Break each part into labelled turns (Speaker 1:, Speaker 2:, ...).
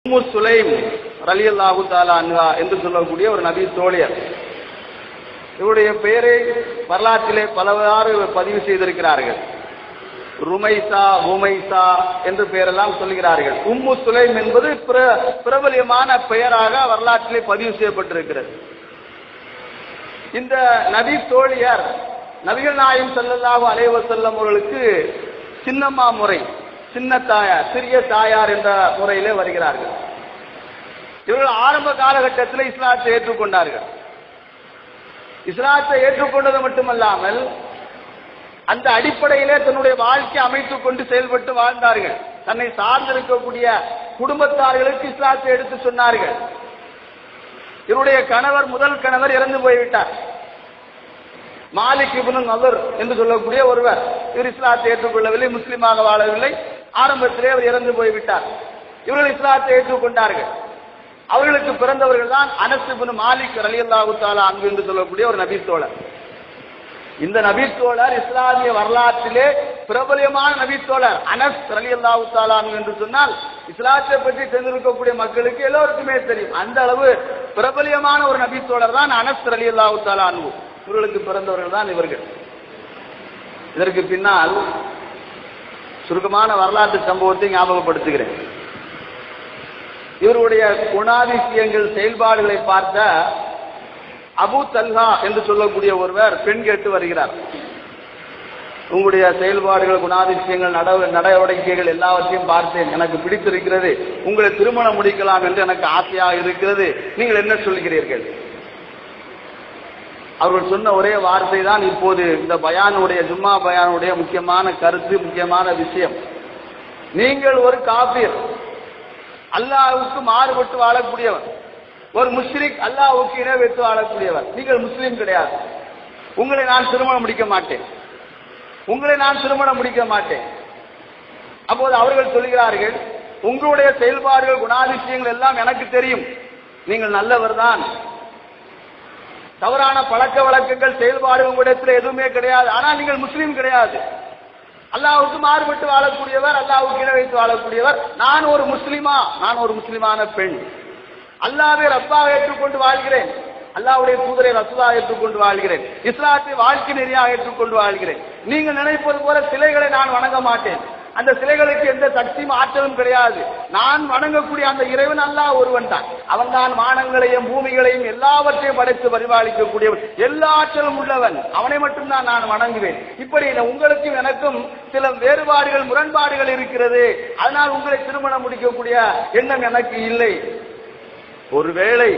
Speaker 1: உம்மு சுலைம் ரலியல்லாஹு தஆலா அன்ஹா என்று சொல்லக்கூடிய ஒரு நபி தோழியர். இவருடைய பெயரை வரலாற்றிலே பலவாறு பதிவு செய்திருக்கிறார்கள். ருமைசா, உமைசா என்று பெயரெல்லாம் சொல்கிறார்கள். உம்மு சுலைம் என்பது பிரபலியமான பெயராக வரலாற்றிலே பதிவு செய்யப்பட்டிருக்கிறது. இந்த நபி தோழியர் நபிகள் நாயகம் ஸல்லல்லாஹு அலைஹி வஸல்லம் அவர்களுக்கு சின்னம்மா முறை, சின்ன தாயார், சிறிய தாயார் என்ற முறையிலே வருகிறார்கள். இவர்கள் ஆரம்ப காலகட்டத்தில் இஸ்லாத்தை ஏற்றுக்கொண்டார்கள். இஸ்லாத்தை ஏற்றுக்கொண்டது மட்டுமல்லாமல் அந்த அடிப்படையிலே தன்னுடைய வாழ்க்கை அமைத்துக் கொண்டு செயல்பட்டு வாழ்ந்தார்கள். தன்னை சார்ந்திருக்கக்கூடிய குடும்பத்தார்களுக்கு இஸ்லாத்தை எடுத்து சொன்னார்கள். இவருடைய கணவர், முதல் கணவர் இறந்து போய்விட்டார். மாலிக் இப்னு நதர் என்று சொல்லக்கூடிய ஒருவர். இவர் இஸ்லாத்தை ஏற்றுக்கொள்ளவில்லை, முஸ்லிமாக வாழவில்லை. ஆரம்பத்திலே அவர் இறந்து போய்விட்டார். இவர்கள் இஸ்லாத்தை ஏற்றுக்கொண்டார்கள். அவர்களுக்கு பிறந்தவர்கள் தான் அனஸ் இப்னு மாலிக் ரலியல்லாஹு தஆலா அன்ஹு என்று சொல்லக்கூடிய ஒரு நபி தோழர். இந்த நபி தோழர் இஸ்லாமிய வரலாற்றிலே பிரபலியமான நபி தோழர் அனஸ் ரலியல்லாஹு தஆலா அன்ஹு என்று சொன்னால் இஸ்லாத்தை பற்றி தெரிந்திருக்கக்கூடிய மக்களுக்கு எல்லோருக்குமே தெரியும். அந்த அளவு பிரபலியமான ஒரு நபி தோழர் தான் அனஸ் ரலியல்லாஹு தஆலா அன்ஹு. இவர்களுக்கு பிறந்தவர்கள் தான் இவர்கள். இதற்கு பின்னால் சுருக்கமான வரலாற்று சம்பவத்தை ஞாபகப்படுத்துகிறேன். இவருடைய குணாதிசயங்கள், செயல்பாடுகளை பார்த்த அபு தல்ஹா என்று சொல்லக்கூடிய ஒருவர் பெண் கேட்டு வருகிறார். உங்களுடைய செயல்பாடுகள், குணாதிசயங்கள், நடவடிக்கைகள் எல்லாவற்றையும் பார்த்தேன், எனக்கு பிடித்திருக்கிறது, உங்களை திருமணம் முடிக்கலாம் என்று எனக்கு ஆசையாக இருக்கிறது, நீங்கள் என்ன சொல்கிறீர்கள்? அவர்கள் சொன்ன ஒரே வார்த்தை தான் இப்போது இந்த பயானுடைய, ஜும்மா பயானுடைய முக்கியமான கருத்து, முக்கியமான விஷயம். நீங்கள் ஒரு காஃபிர், அல்லாஹ்வுக்கு மாறுபட்டு வாழக்கூடியவர், ஒரு முஷ்ரிக், அல்லாஹ்வுக்கு இணை வைத்து வாழக்கூடியவர். நீங்கள் முஸ்லீம் கிடையாது. உங்களை நான் திருமணம் முடிக்க மாட்டேன், உங்களை நான் திருமணம் முடிக்க மாட்டேன். அப்போது அவர்கள் சொல்கிறார்கள், உங்களுடைய செயல்பாடுகள், குணாதிசயங்கள் எல்லாம் எனக்கு தெரியும், நீங்கள் நல்லவர் தான், தவறான பழக்க வழக்கங்கள், செயல்பாடு உங்களிடத்தில் எதுவுமே கிடையாது. ஆனால் நீங்கள் முஸ்லீம் கிடையாது, அல்லாஹ்வுக்கு மாறுபட்டு வாழக்கூடியவர், அல்லாஹ்வுக்கு இணை வைத்து வாழக்கூடியவர். நான் ஒரு முஸ்லிமா, நான் ஒரு முஸ்லிமான பெண், அல்லாஹ்வை ரப்பாக ஏற்றுக்கொண்டு வாழ்கிறேன், அல்லாஹ்வுடைய தூதரை ரசூலாக ஏற்றுக்கொண்டு வாழ்கிறேன், இஸ்லாத்தை வாழ்க்கை நெறியாக ஏற்றுக்கொண்டு வாழ்கிறேன். நீங்கள் நினைப்பது போல சிலைகளை நான் வணங்க மாட்டேன், அந்த சிலைகளுக்கு எந்த சக்தியும் ஆற்றலும் கிடையாது. நான் வணங்கக்கூடிய அந்த இறைவன் அல்லாஹ் ஒருவன் தான். அவன் தான் வானங்களையும் பூமிகளையும் எல்லாவற்றையும் படைத்து பரிபாலிக்கக்கூடியவன், எல்லா ஆற்றலும் உள்ளவன், அவனை மட்டும்தான் நான் வணங்குவேன். இப்படி உங்களுக்கும் எனக்கும் சில வேறுபாடுகள், முரண்பாடுகள் இருக்கிறது, அதனால் உங்களை திருமணம் முடிக்கக்கூடிய எண்ணம் எனக்கு இல்லை. ஒருவேளை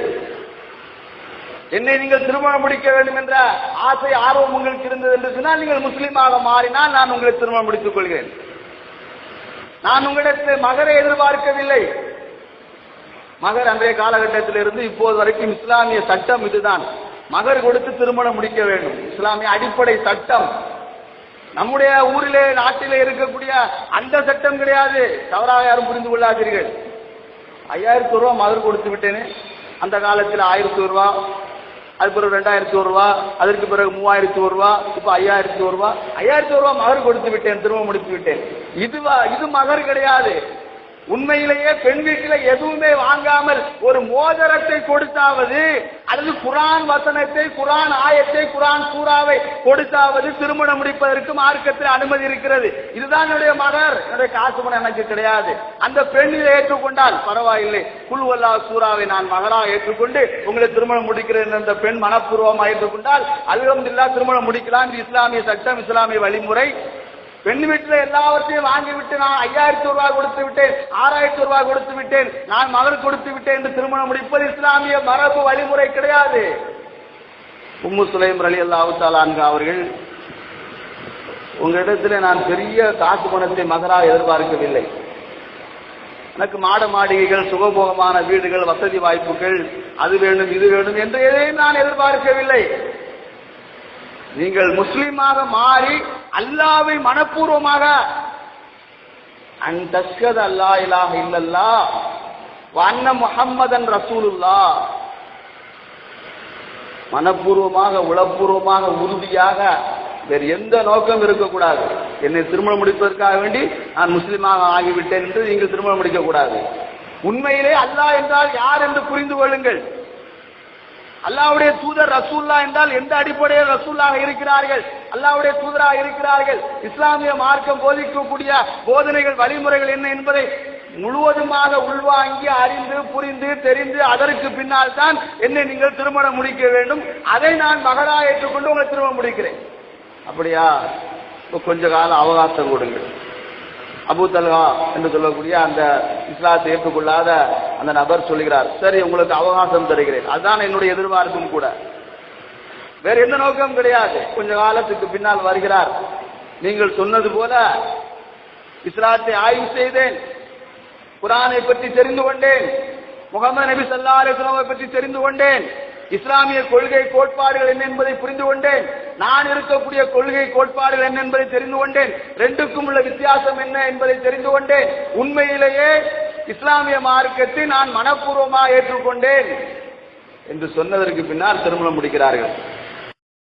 Speaker 1: என்னை நீங்கள் திருமணம் முடிக்க வேண்டும் என்ற ஆசை, ஆர்வம் உங்களுக்கு இருந்தது என்று சொன்னால், நீங்கள் முஸ்லீமாக மாறினால் நான் உங்களை திருமணம் முடித்துக் கொள்கிறேன். நான் உங்களிடத்தில் மகரை எதிர்பார்க்கவில்லை. மகர் அன்றைய காலகட்டத்தில் இருந்து இப்போது வரைக்கும் இஸ்லாமிய சட்டம் இதுதான், மகர் கொடுத்து திருமணம் முடிக்க வேண்டும். இஸ்லாமிய அடிப்படை சட்டம். நம்முடைய ஊரிலே, நாட்டிலே இருக்கக்கூடிய அந்த சட்டம் கிடையாது. தவறாக யாரும் புரிந்து கொள்ளாதீர்கள். 5000 ரூபா மகர் கொடுத்து விட்டேனே, அந்த காலத்தில் 1000 ரூபா, அது பிறகு 2000 ரூபா, அதற்கு பிறகு 3000 ரூபா, இப்ப 5000 ரூபா. 5000 ரூபா மகர் கொடுத்து விட்டேன், திருமணம் முடித்து விட்டேன். இது மகர் கிடையாது. உண்மையிலேயே பெண் வீட்டில் எதுவுமே வாங்காமல் ஒரு மோதிரத்தை கொடுத்தாவது, அல்லது குர்ஆன் வசனத்தை, குர்ஆன் ஆயத்தை, குர்ஆன் சூறாவை கொடுத்தாவது திருமணம் முடிப்பதற்கு மார்க்கத்தில் அனுமதி இருக்கிறது. இதுதான் என்னுடைய மகர், என்னுடைய காசு பணம் எனக்கு கிடையாது. அந்த பெண் இதை ஏற்றுக்கொண்டால் பரவாயில்லை, குல் வல்லாஹ் சூறாவை நான் மகராக ஏற்றுக்கொண்டு உங்களை திருமணம் முடிக்கிறேன் என்ற பெண் மனப்பூர்வமாக ஏற்றுக்கொண்டால் அல்ஹம்துலில்லாஹ் திருமணம் முடிக்கலாம். இது இஸ்லாமிய சட்டம், இஸ்லாமிய வழிமுறை. பெண் வீட்டில் எல்லாவற்றையும் வாங்கிவிட்டு நான் 5000 ரூபாய் கொடுத்து விட்டேன், 6000 ரூபாய் கொடுத்து விட்டேன், நான் மகள் கொடுத்து விட்டேன் என்று திருமணம் முடிப்பது இஸ்லாமிய மரபு வழிமுறை கிடையாது. உம்மு சுலைம் ரலியல்லாஹு தஆலா அன்ஹா அவர்கள், உங்களிடத்தில் நான் பெரிய காசு பணத்தை மகராக எதிர்பார்க்கவில்லை, எனக்கு மாட மாளிகைகள், சுகபோகமான வீடுகள், வசதி வாய்ப்புகள், அது வேண்டும் இது வேண்டும் என்று எதையும் நான் எதிர்பார்க்கவில்லை. நீங்கள் முஸ்லிமாக மாறி அல்லாஹ்வை மனப்பூர்வமாக அன்தஷ்ஹத அல்லா இலாஹ இல்லல்லாஹ் வ அன்ன முஹம்மதன் ரசூலுல்லாஹ், மனப்பூர்வமாக, உளப்பூர்வமாக, உறுதியாக, வேறு எந்த நோக்கம் இருக்கக்கூடாது. என்னை திருமணம் முடிப்பதற்காக வேண்டி நான் முஸ்லீமாக ஆகிவிட்டேன் என்று நீங்கள் திருமணம் முடிக்கக்கூடாது. உண்மையிலே அல்லாஹ் என்றால் யார் என்று புரிந்து கொள்ளுங்கள். அல்லாஹ்வுடைய தூதர் ரசூல்லா என்றால் எந்த அடிப்படையில் ரசூல்லாக இருக்கிறார்கள், அல்லாஹ்வுடைய தூதராக இருக்கிறார்கள், இஸ்லாமிய மார்க்கம் போதிக்கக்கூடிய போதனைகள் வழிமுறைகள் என்ன என்பதை முழுவதுமாக உள்வாங்கி அறிந்து புரிந்து தெரிந்து அதற்கு பின்னால் தான் என்னை நீங்கள் திருமணம் முடிக்க வேண்டும். அதை நான் மகளாக ஏற்றுக்கொண்டு உங்களை திருமணம் முடிக்கிறேன். அப்படியா? கொஞ்ச கால அவகாசம் கொடுங்கள். அபூ தல்ஹா என்று சொல்லக்கூடிய அந்த இஸ்லாத்தை ஏற்றுக்கொள்ளாத அந்த நபர் சொல்கிறார், சரி உங்களுக்கு அவகாசம் தருகிறேன், அதுதான் என்னுடைய எதிர்பார்ப்பும் கூட, வேற எந்த நோக்கம் கிடையாது. கொஞ்ச காலத்துக்கு பின்னால் வருகிறார், நீங்கள் சொன்னது போல இஸ்லாத்தை ஆய்வு செய்தேன், குர்ஆனை பற்றி தெரிந்து கொண்டேன், முஹம்மது நபி ஸல்லல்லாஹு அலைஹி வஸல்லம் பற்றி தெரிந்து கொண்டேன், இஸ்லாமிய கொள்கை கோட்பாடுகள் என்ன என்பதை புரிந்து கொண்டேன், நான் இருக்கக்கூடிய கொள்கை கோட்பாடுகள் என்ன என்பதை தெரிந்து கொண்டேன், ரெண்டுக்கும் உள்ள வித்தியாசம் என்ன என்பதை தெரிந்து கொண்டேன், உண்மையிலேயே இஸ்லாமிய மார்க்கத்தை நான் மனப்பூர்வமாக ஏற்றுக்கொண்டேன் என்று சொன்னதற்கு பின்னால் திருமணம் முடிக்கிறார்கள்.